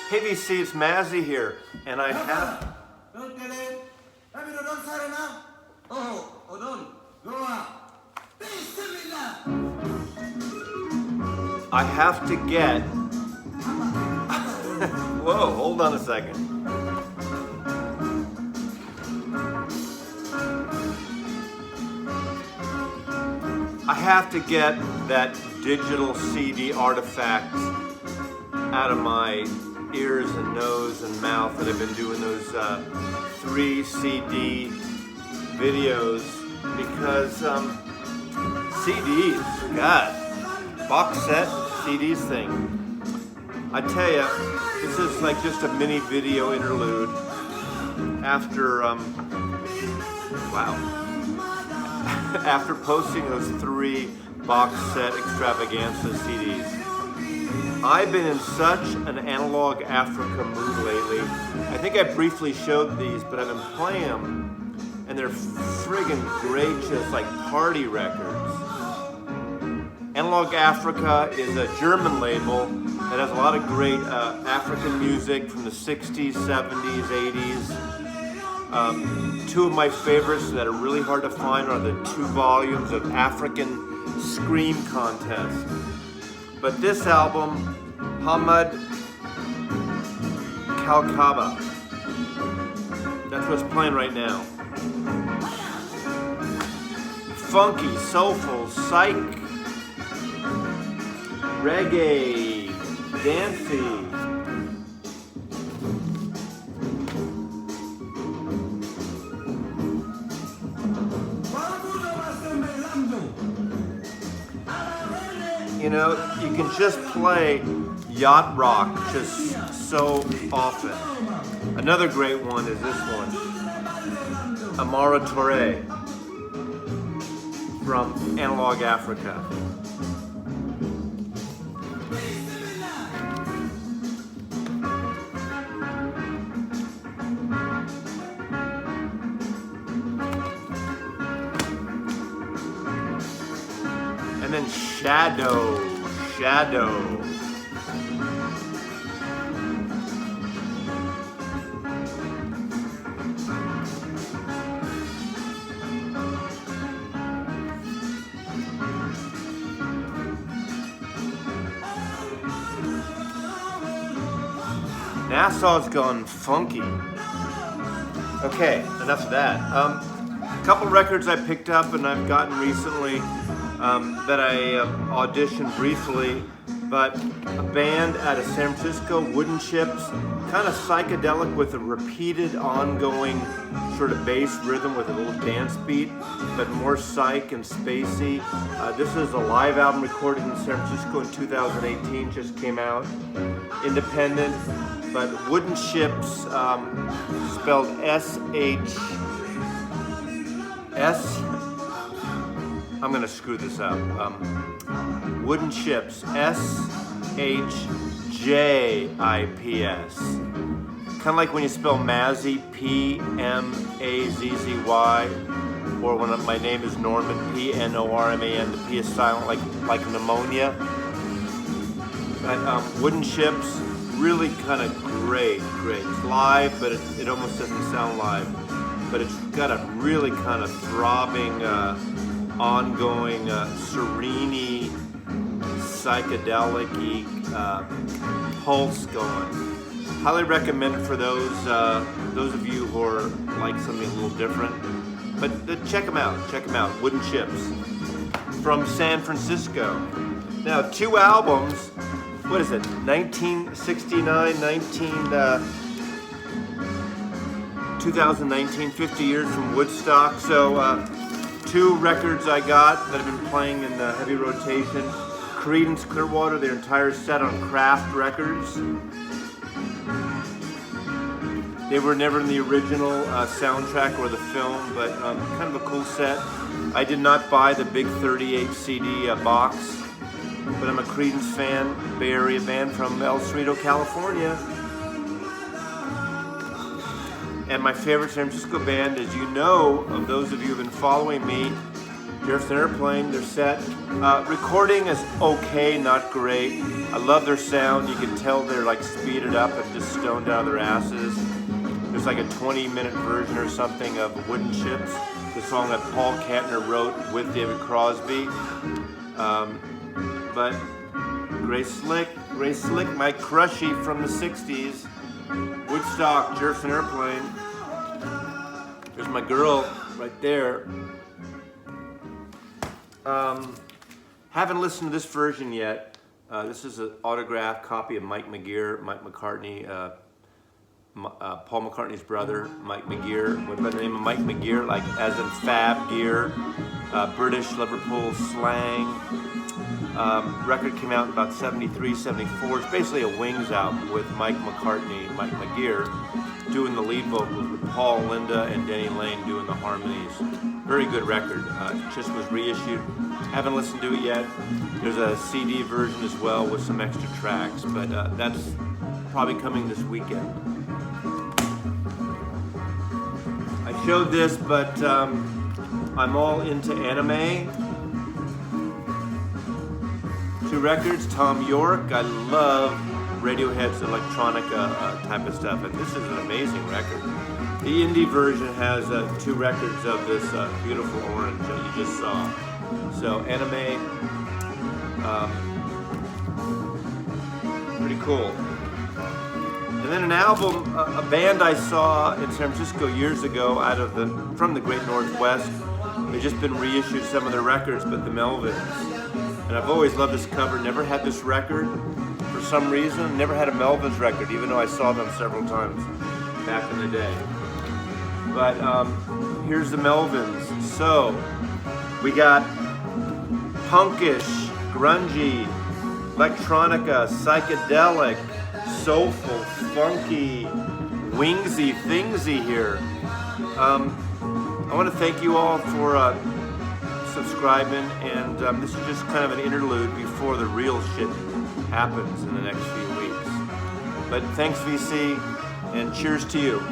Hey VC, it's Mazzy here, and I have to get, whoa, hold on a second. I have to get that digital CD artifact out of my ears and nose and mouth that I've been doing those 3 CD videos because CDs, God, box set CDs thing. I tell you, this is like just a mini video interlude after, after posting those 3 box set extravaganza CDs. I've been in such an analog Africa mood lately. I think I briefly showed these, but I've been playing them, and they're friggin' great, just like party records. Analog Africa is a German label that has a lot of great African music from the 60s, 70s, 80s. 2 of my favorites that are really hard to find are the 2 volumes of African Scream Contest. But this album, Hamad Kalkaba, that's what's playing right now. Funky, soulful, psych, reggae, dancey. You know, you can just play yacht rock just so often. Another great one is this one, Amara Touré from Analog Africa. And then Shadow. Nassau's gone funky. Okay, enough of that. A couple records I picked up and I've gotten recently that I auditioned briefly, but a band out of San Francisco, Wooden Chips, kind of psychedelic with a repeated ongoing sort of bass rhythm with a little dance beat, but more psych and spacey. This is a live album recorded in San Francisco in 2018, just came out. Independent, but Wooden Chips, spelled I'm gonna screw this up. Wooden Chips, SHJIPS. Kind of like when you spell Mazzy, PMAZZY, or when my name is Norman, PNORMAN. The P is silent, like pneumonia. But Wooden Chips, really kind of great. It's live, but it almost doesn't sound live. But it's got a really kind of throbbing, ongoing, serene, psychedelic-y pulse going. Highly recommend it for those of you who are like something a little different. But check them out. Wooden Chips from San Francisco. Now 2 albums. What is it? 1969, 2019, 50 years from Woodstock. So 2 records I got that have been playing in heavy rotation. Creedence Clearwater, their entire set on Kraft Records. They were never in the original soundtrack or the film, but kind of a cool set. I did not buy the big 38 CD box, but I'm a Creedence fan, Bay Area band from El Cerrito, California. And my favorite San Francisco band, as you know, of those of you who have been following me, Jefferson Airplane, their set. Recording is okay, not great. I love their sound. You can tell they're like speeded up and just stoned out of their asses. There's like a 20-minute version or something of Wooden Ships, the song that Paul Kantner wrote with David Crosby. But Grace Slick, my crushie from the 60s. Woodstock, Jefferson Airplane. There's my girl right there. Haven't listened to this version yet. This is an autographed copy of Mike McCartney, Paul McCartney's brother, Mike McGear, went by the name of Mike McGear, like as in Fab Gear, British Liverpool slang. Record came out in about 73, 74. It's basically a Wings album with Mike McCartney, Mike McGear, doing the lead vocals with Paul, Linda, and Denny Lane doing the harmonies. Very good record. It just was reissued. Haven't listened to it yet. There's a CD version as well with some extra tracks, but that's probably coming this weekend. I showed this, but I'm all into anime. 2 records, Tom York. I love Radiohead's electronica type of stuff, and this is an amazing record. The indie version has 2 records of this beautiful orange that you just saw. So anime, pretty cool. And then an album, a band I saw in San Francisco years ago from the Great Northwest. They've just been reissued some of their records, but the Melvins. And I've always loved this cover, never had this record for some reason, never had a Melvins record, even though I saw them several times back in the day. But here's the Melvins. So, we got punkish, grungy, electronica, psychedelic, soulful, funky, wingsy, thingsy here. I want to thank you all for subscribing, and this is just kind of an interlude before the real shit happens in the next few weeks. But thanks, VC, and cheers to you.